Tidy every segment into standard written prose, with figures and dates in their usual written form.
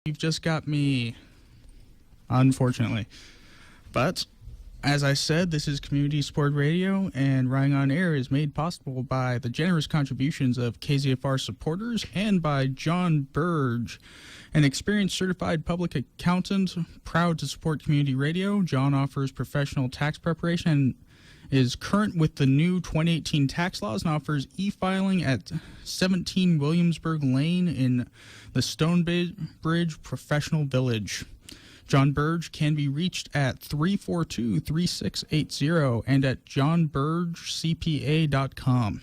You've just got me, unfortunately. But, as I said, this is Community Support Radio, and Riding on Air is made possible by the generous contributions of KZFR supporters and by John Burge, an experienced certified public accountant proud to support community radio. John offers professional tax preparation and is current with the new 2018 tax laws and offers e-filing at 17 Williamsburg Lane in the Stonebridge Professional Village. John Burge can be reached at 342-3680 and at johnburgecpa.com.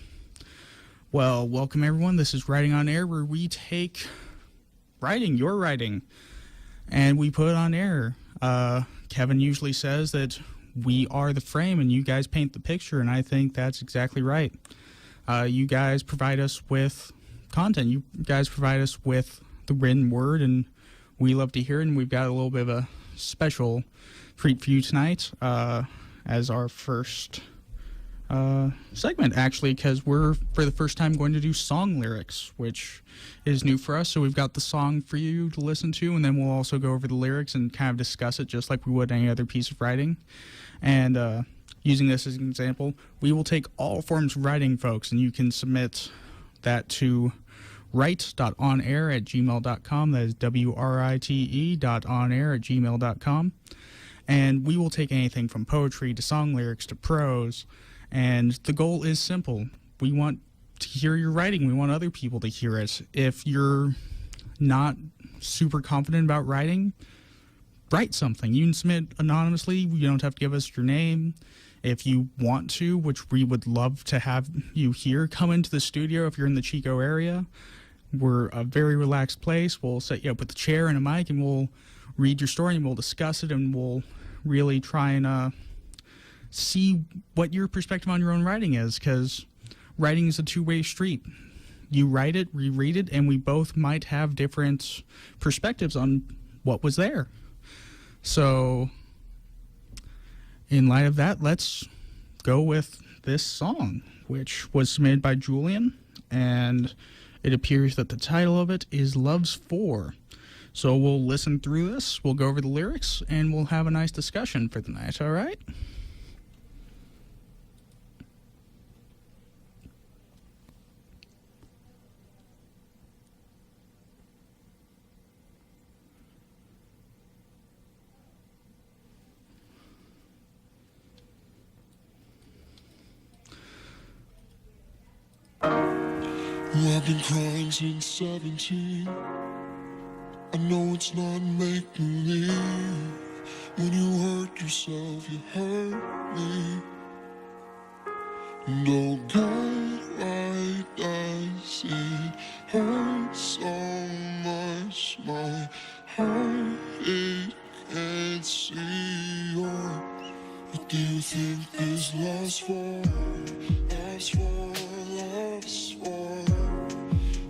Well, welcome everyone. This is Writing on Air, where we take your writing, and we put it on air. Kevin usually says that we are the frame and you guys paint the picture, and I think that's exactly right. You guys provide us with content. You guys provide us with the written word, and we love to hear it, and we've got a little bit of a special treat for you tonight as our first segment, actually, because we're, for the first time, going to do song lyrics, which is new for us. So we've got the song for you to listen to, and then we'll also go over the lyrics and kind of discuss it just like we would any other piece of writing. And using this as an example, we will take all forms of writing, folks, and you can submit that to write.onair@gmail.com. That is write.onair@gmail.com. And we will take anything from poetry to song lyrics to prose. And the goal is simple. We want to hear your writing. We want other people to hear it. If you're not super confident about writing, write something. You can submit anonymously. You don't have to give us your name. If you want to, which we would love to have you here, come into the studio if you're in the Chico area. We're a very relaxed place. We'll set you up with a chair and a mic, and we'll read your story, and we'll discuss it, and we'll really try and see what your perspective on your own writing is, because writing is a two-way street. You write it, reread it, and we both might have different perspectives on what was there. So, in light of that, let's go with this song, which was submitted by Julian, and it appears that the title of it is Love's For. So we'll listen through this, we'll go over the lyrics, and we'll have a nice discussion for the night, all right? I've been crying since 17. I know it's not make-believe. When you hurt yourself, you hurt me. No good right, I see. Hurt so much, my heart, it can't see yours. What do you think this love's for? Love's for, love's for.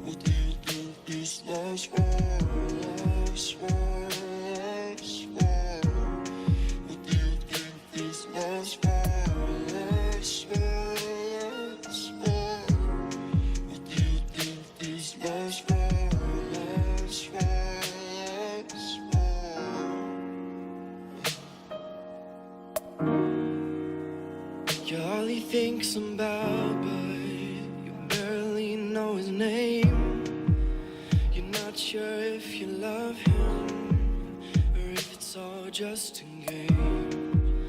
What do you think this love's for? Love's for, love's for. What do you think this love's for? Love's for, love's for. What do you think this love's for? Love's for, love's for. You're all he thinks about, but you barely know his name. You're not sure if you love him or if it's all just a game.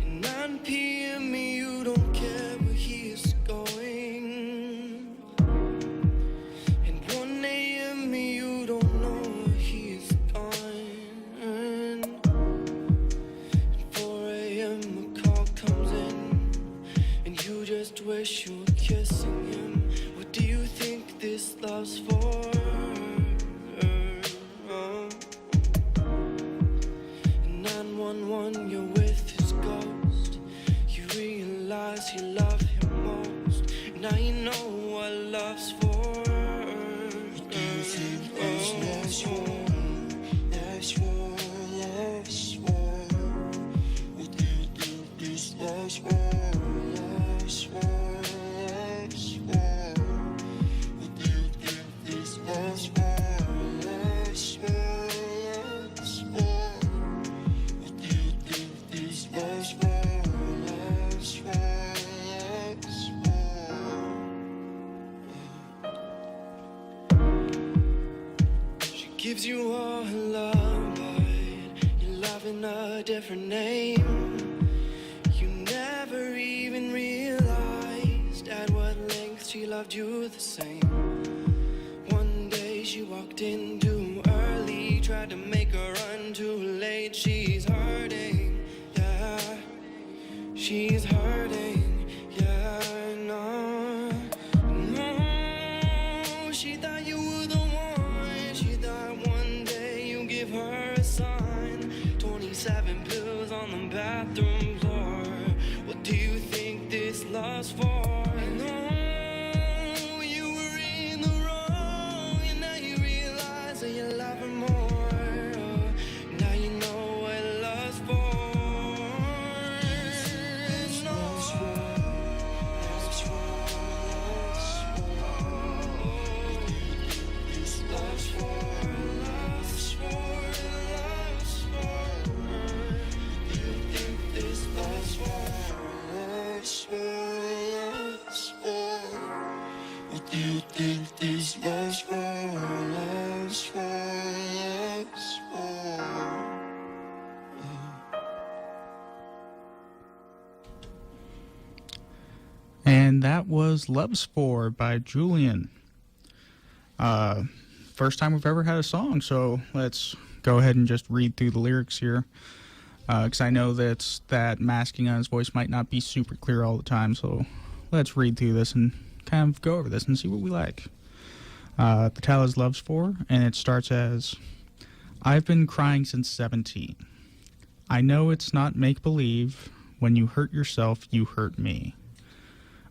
At 9 p.m. you don't care where he is going. At 1 a.m. you don't know where he is gone. At 4 a.m. a call comes in and you just wish you were kissing him. What do you think this love's for? 911 you are loved, but you're loving a different name. You never even realized at what length she loved you the same. One day she walked in too early, tried to make her run too late. She's hurting, yeah. She's hurting, yeah, no. No, she thought you were the one. She thought one day you'd give her a sign. 27 pills on the bathroom floor. What do you think this love's for? No, you were in the wrong, and now you realize that you love her more. Now you know what love's for. What do you think this love's for? Love's for, love's for. And that was Love's For by Julian. First time we've ever had a song, so let's go ahead and just read through the lyrics here. Because I know that masking on his voice might not be super clear all the time, so let's read through this and kind of go over this and see what we like. The title is Love's For, and it starts as, I've been crying since 17. I know it's not make-believe. When you hurt yourself, you hurt me.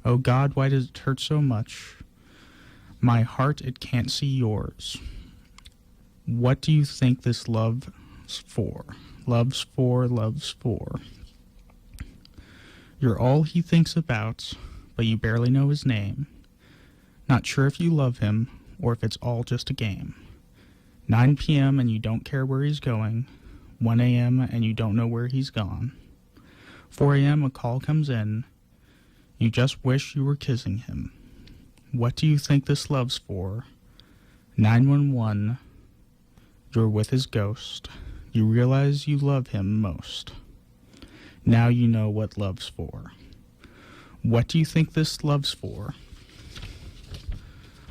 Oh God, why does it hurt so much? My heart, it can't see yours. What do you think this love's for? Love's for, love's for. You're all he thinks about, but you barely know his name. Not sure if you love him, or if it's all just a game. 9 p.m. and you don't care where he's going. 1 a.m. and you don't know where he's gone. 4 a.m. a call comes in. You just wish you were kissing him. What do you think this love's for? 911. You're with his ghost. You realize you love him most. Now you know what love's for. What do you think this love's for?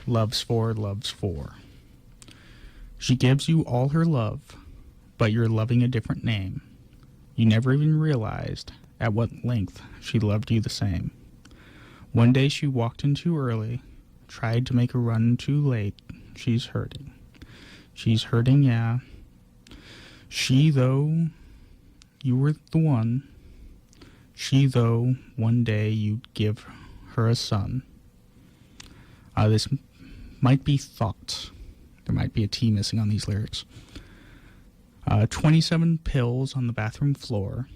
Love's for, love's for. She gives you all her love, but you're loving a different name. You never even realized at what length she loved you the same. One day she walked in too early, tried to make a run too late. She's hurting. She's hurting, yeah. She, though, you were the one. She, though, one day you'd give her a son. This might be thought. There might be a T missing on these lyrics. 27 pills on the bathroom floor.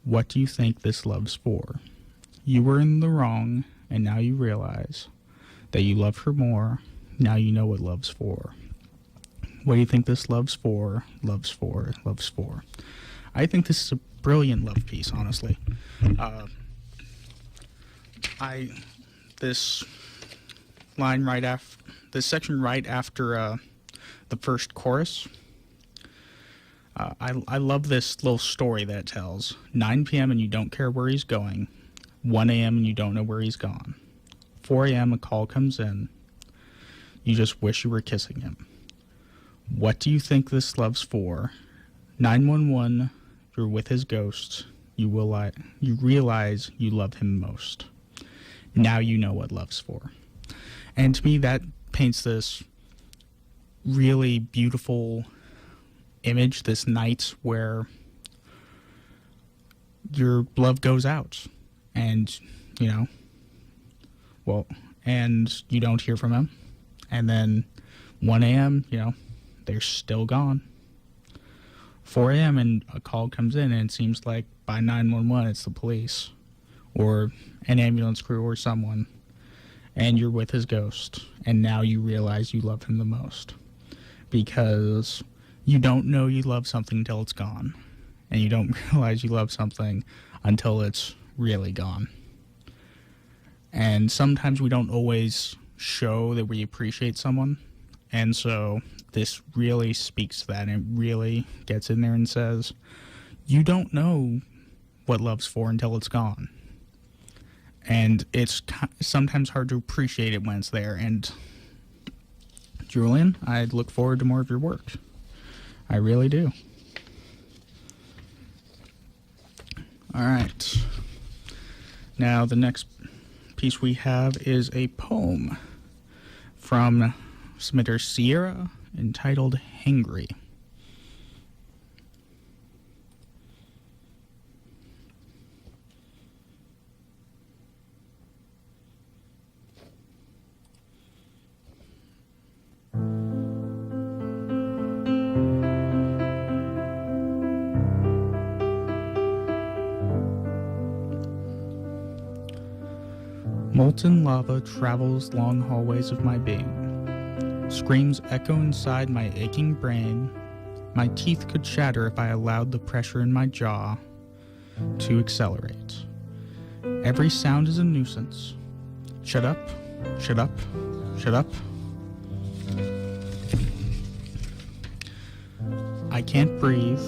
What do you think this love's for? You were in the wrong, and now you realize that you love her more. Now you know what love's for. What do you think this love's for? Love's for, love's for. I think this is a brilliant love piece, honestly. This section right after the first chorus, I love this little story that it tells. 9 p.m. and you don't care where he's going. 1 a.m. and you don't know where he's gone. 4 a.m. a call comes in. You just wish you were kissing him. What do you think this love's for? 911, you're with his ghost. You realize you love him most. Now you know what love's for. And to me, that paints this really beautiful image, this night where your love goes out and, and you don't hear from him. And then 1 a.m., they're still gone. 4 a.m. and a call comes in, and it seems like by 911 it's the police or an ambulance crew or someone, and you're with his ghost, and now you realize you love him the most because you don't know you love something until it's gone, and you don't realize you love something until it's really gone. And sometimes we don't always show that we appreciate someone And so this really speaks to that, and it really gets in there and says, you don't know what love's for until it's gone. And it's sometimes hard to appreciate it when it's there. And Julian, I look forward to more of your work. I really do. All right. Now, the next piece we have is a poem from submitter Sierra entitled Hangry. Molten lava travels long hallways of my being. Screams echo inside my aching brain. My teeth could shatter if I allowed the pressure in my jaw to accelerate. Every sound is a nuisance. Shut up, shut up, shut up. I can't breathe.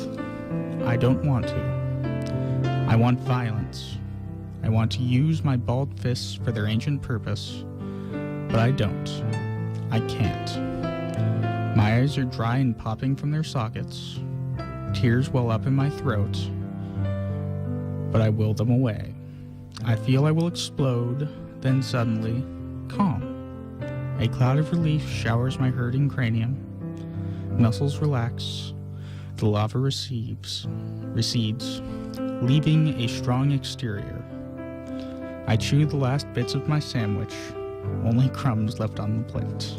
I don't want to. I want violence. I want to use my bald fists for their ancient purpose, but I don't. I can't. My eyes are dry and popping from their sockets. Tears well up in my throat, but I will them away. I feel I will explode, then suddenly, calm. A cloud of relief showers my hurting cranium. Muscles relax. The lava recedes, leaving a strong exterior. I chew the last bits of my sandwich, only crumbs left on the plate.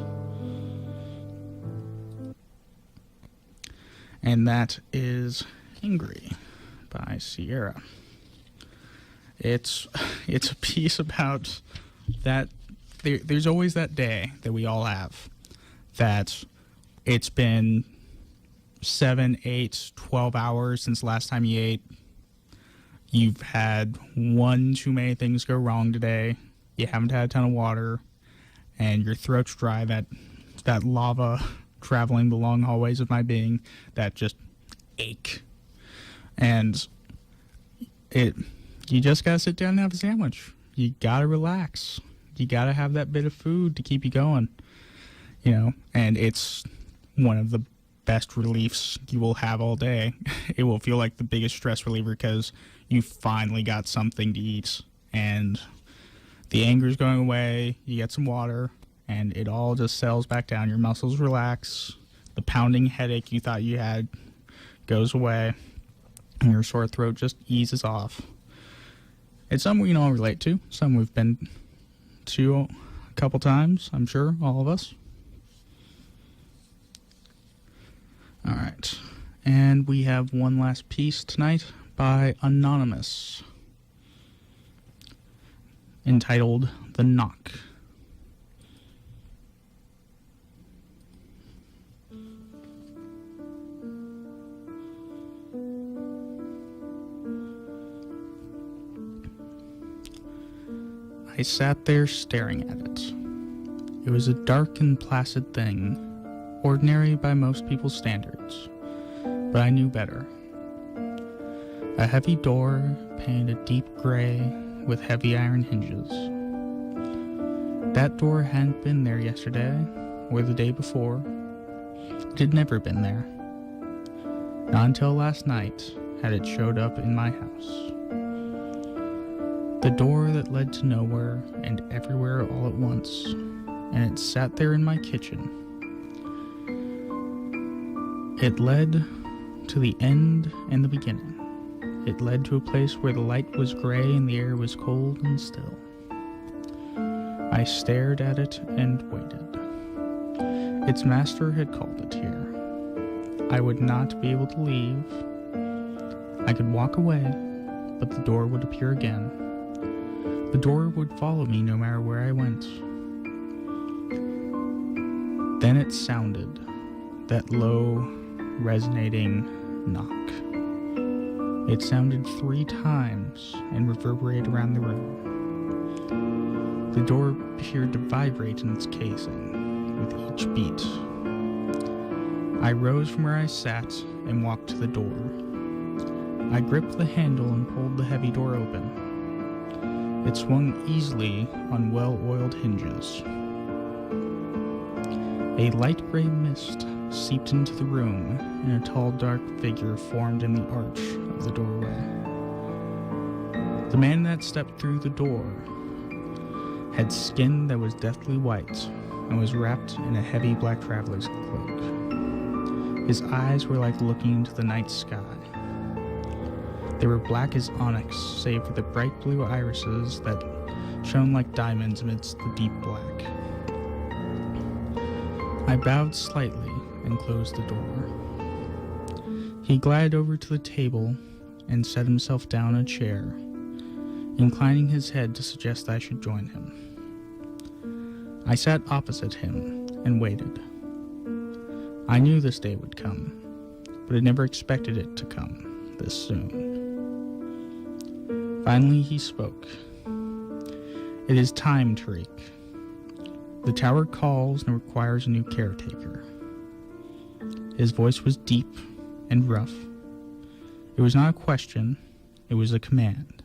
And that is Hangry by Sierra. It's a piece about that there's always that day that we all have that it's been 7, 8, 12 hours since the last time you ate. You've had one too many things go wrong today. You haven't had a ton of water, and your throat's dry. That lava traveling the long hallways of my being that just ache. And you just gotta sit down and have a sandwich. You gotta relax. You gotta have that bit of food to keep you going. And it's one of the best reliefs you will have all day. It will feel like the biggest stress reliever because you finally got something to eat and the anger's going away. You get some water and it all just settles back down. Your muscles relax. The pounding headache you thought you had goes away and your sore throat just eases off. It's something we can all relate to. Something we've been to a couple times, I'm sure, all of us. All right, and we have one last piece tonight by Anonymous, entitled The Knock. I sat there staring at it. It was a dark and placid thing, ordinary by most people's standards, but I knew better. A heavy door painted a deep gray with heavy iron hinges. That door hadn't been there yesterday or the day before. It had never been there. Not until last night had it showed up in my house. The door that led to nowhere and everywhere all at once, and it sat there in my kitchen. It led to the end and the beginning. It led to a place where the light was gray and the air was cold and still. I stared at it and waited. Its master had called it here. I would not be able to leave. I could walk away, but the door would appear again. The door would follow me no matter where I went. Then it sounded, that low, resonating knock. It sounded 3 times and reverberated around the room. The door appeared to vibrate in its casing with each beat. I rose from where I sat and walked to the door. I gripped the handle and pulled the heavy door open. It swung easily on well-oiled hinges. A light gray mist seeped into the room, and a tall, dark figure formed in the arch of the doorway. The man that stepped through the door had skin that was deathly white and was wrapped in a heavy black traveler's cloak. His eyes were like looking into the night sky. They were black as onyx, save for the bright blue irises that shone like diamonds amidst the deep black. I bowed slightly and closed the door. He glided over to the table and set himself down in a chair, inclining his head to suggest I should join him. I sat opposite him and waited. I knew this day would come, but I never expected it to come this soon. Finally he spoke. "It is time, Tariq. The tower calls and requires a new caretaker." His voice was deep and rough. It was not a question, it was a command.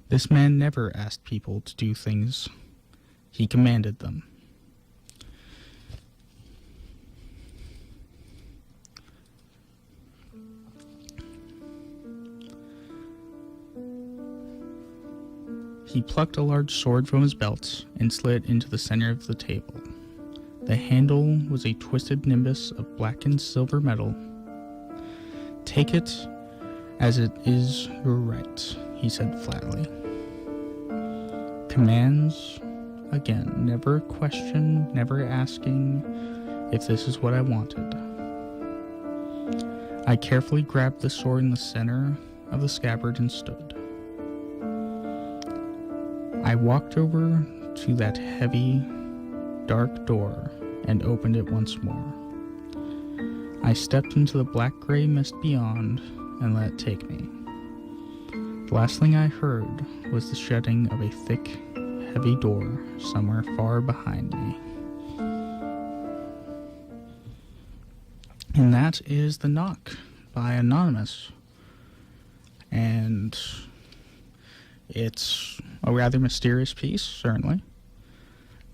This man never asked people to do things, he commanded them. He plucked a large sword from his belt and slid it into the center of the table. The handle was a twisted nimbus of blackened silver metal. "Take it as it is your right," he said flatly. Commands, again, never a question, never asking if this is what I wanted. I carefully grabbed the sword in the center of the scabbard and stood. I walked over to that heavy, dark door and opened it once more. I stepped into the black-gray mist beyond and let it take me. The last thing I heard was the shutting of a thick, heavy door somewhere far behind me. And that is The Knock by Anonymous. And it's a rather mysterious piece, certainly.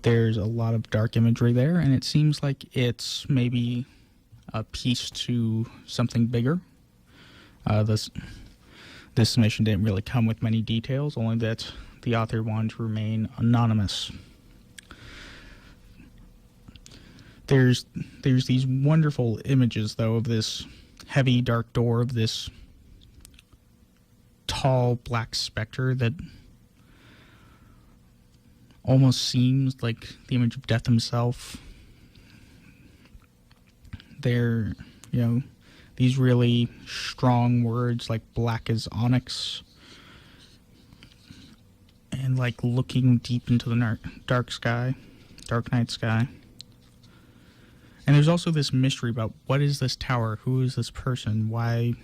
There's a lot of dark imagery there, and it seems like it's maybe a piece to something bigger. This submission didn't really come with many details, only that the author wanted to remain anonymous. There's these wonderful images, though, of this heavy, dark door, of this tall, black specter that almost seems like the image of death himself. They're, these really strong words like black as onyx, and like looking deep into the dark night sky. And there's also this mystery about what is this tower? Who is this person? Why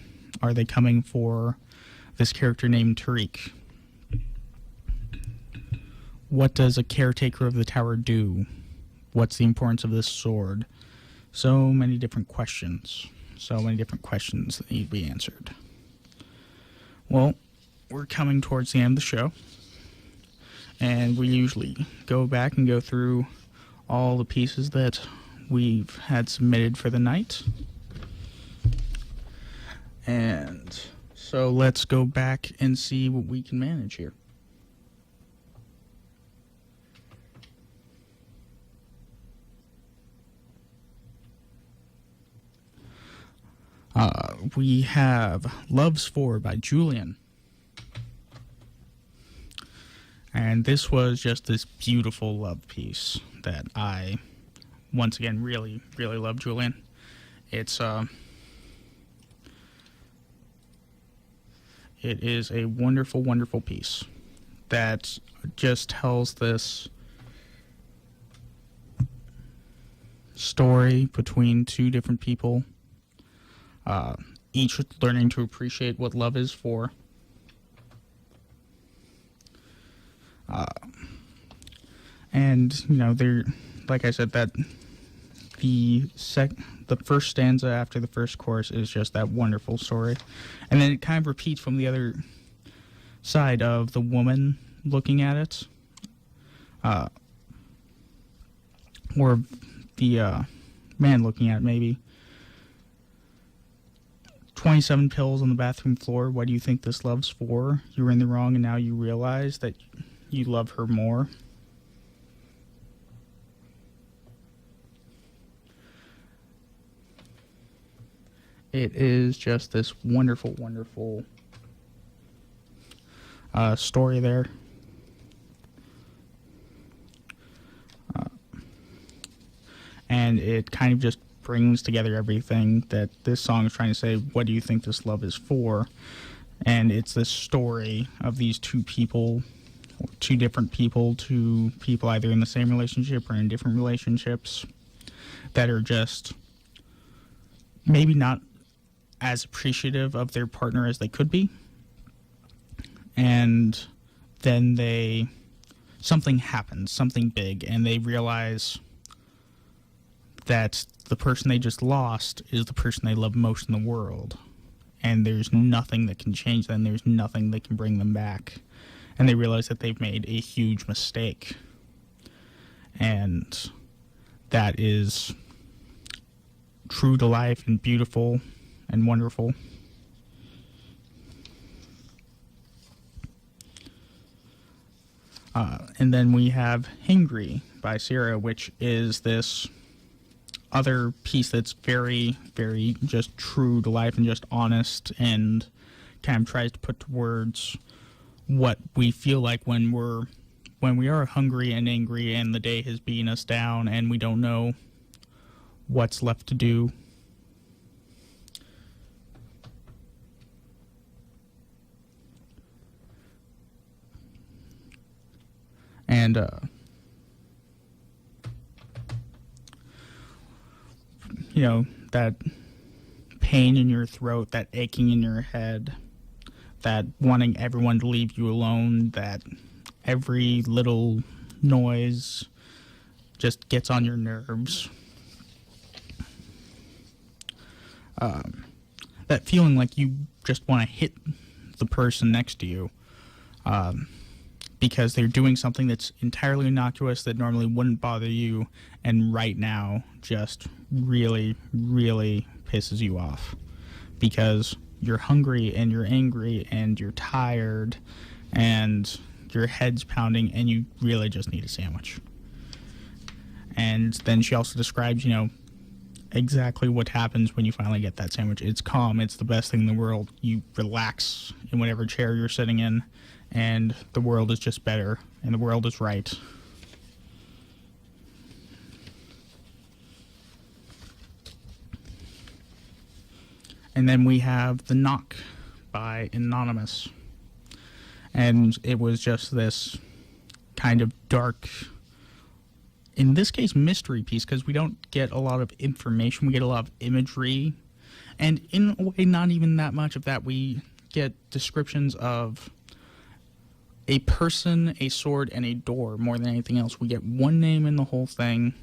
are they coming for this character named Tariq? What does a caretaker of the tower do? What's the importance of this sword? So many different questions. So many different questions that need to be answered. Well, we're coming towards the end of the show. And we usually go back and go through all the pieces that we've had submitted for the night. And so let's go back and see what we can manage here. We have Love's For by Julian. And this was just this beautiful love piece that I, once again, really, really love Julian. It is a wonderful, wonderful piece that just tells this story between two different people, each learning to appreciate what love is for. And they're, like I said, that the the first stanza after the first chorus is just that wonderful story. And then it kind of repeats from the other side of the woman looking at it. Or the man looking at it, maybe. 27 pills on the bathroom floor. What do you think this love's for? You were in the wrong and now you realize that you love her more. It is just this wonderful, wonderful story there. And it kind of just brings together everything that this song is trying to say. What do you think this love is for? And it's this story of these two people, two different people, two people either in the same relationship or in different relationships that are just maybe not as appreciative of their partner as they could be. And then something happens, something big, and they realize that the person they just lost is the person they love most in the world. And there's nothing that can change them. There's nothing that can bring them back. And they realize that they've made a huge mistake. And that is true to life and beautiful and wonderful. And then we have Hangry by Sierra, which is this other piece that's very, very just true to life and just honest and kind of tries to put to words what we feel like when we are hungry and angry and the day has beaten us down and we don't know what's left to do. And you know, that pain in your throat, that aching in your head, that wanting everyone to leave you alone, that every little noise just gets on your nerves. That feeling like you just want to hit the person next to you because they're doing something that's entirely innocuous that normally wouldn't bother you, and right now just really, really pisses you off because you're hungry and you're angry and you're tired and your head's pounding and you really just need a sandwich. And then she also describes, you know, exactly what happens when you finally get that sandwich. It's calm. It's the best thing in the world. You relax in whatever chair you're sitting in, and the world is just better, and the world is right. And then we have The Knock by Anonymous. And it was just this kind of dark, in this case, mystery piece, because we don't get a lot of information. We get a lot of imagery. And in a way, not even that much of that. We get descriptions of a person, a sword, and a door more than anything else. We get one name in the whole thing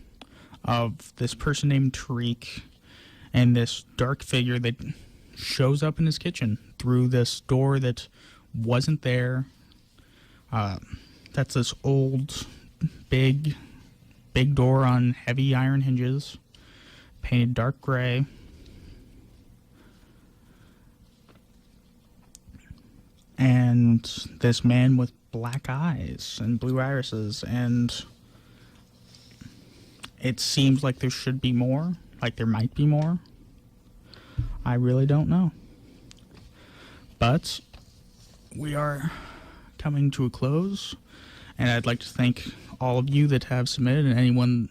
of this person named Tariq and this dark figure that shows up in his kitchen through this door that wasn't there. That's this old, big door on heavy iron hinges, painted dark gray. And this man with black eyes and blue irises, and it seems like there should be more, like there might be more. I really don't know. But we are coming to a close, and I'd like to thank all of you that have submitted, and anyone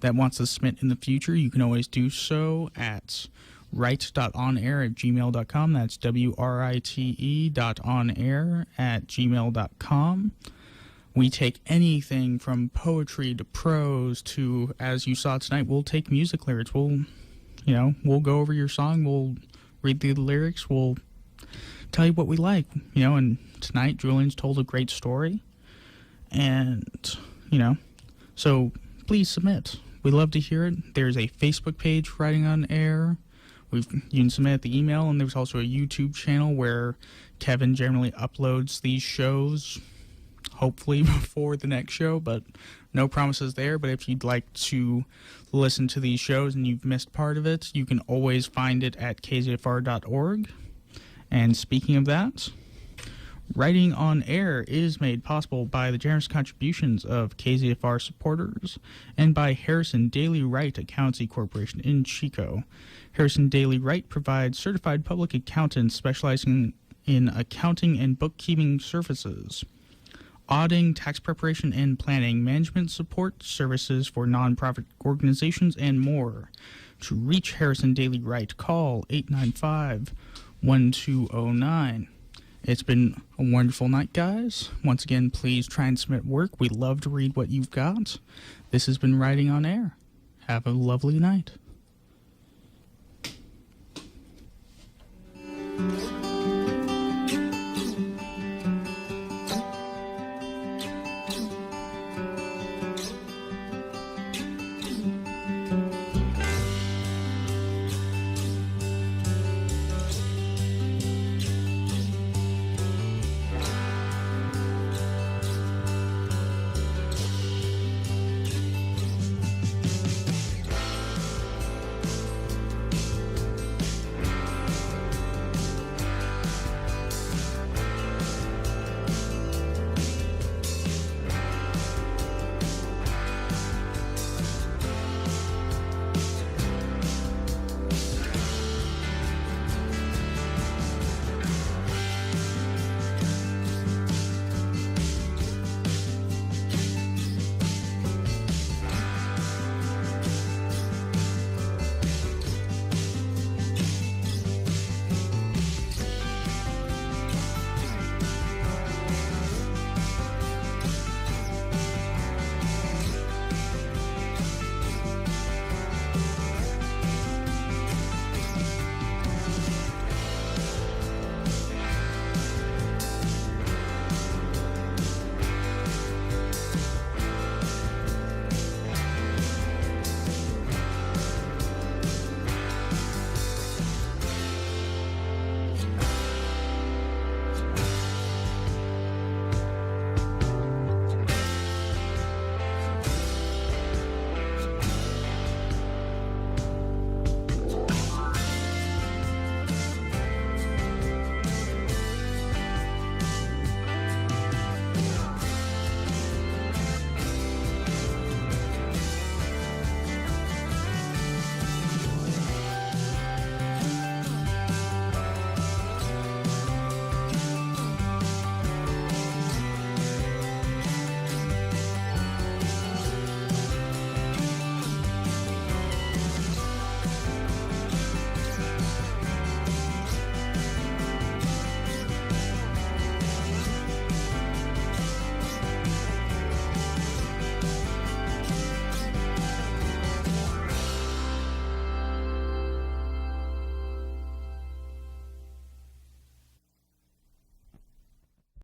that wants to submit in the future, you can always do so at write.onair@gmail.com. That's write.onair@gmail.com. We take anything from poetry to prose to, as you saw tonight, we'll take music lyrics. We'll go over your song. We'll read through the lyrics. We'll tell you what we like, and tonight Julian's told a great story. And, so please submit. We love to hear it. There's a Facebook page for Writing on Air. You can submit the email, and there's also a YouTube channel where Kevin generally uploads these shows, hopefully before the next show, but no promises there. But if you'd like to listen to these shows and you've missed part of it, you can always find it at kzfr.org. And speaking of that, Writing on Air is made possible by the generous contributions of KZFR supporters and by Harrison Daily Wright Accountancy Corporation in Chico. Harrison Daily Wright provides certified public accountants specializing in accounting and bookkeeping services, auditing, tax preparation and planning, management support services for nonprofit organizations, and more. To reach Harrison Daily Wright, call 895-1209. It's been a wonderful night, guys. Once again, please try and submit work. We love to read what you've got. This has been Writing on Air. Have a lovely night.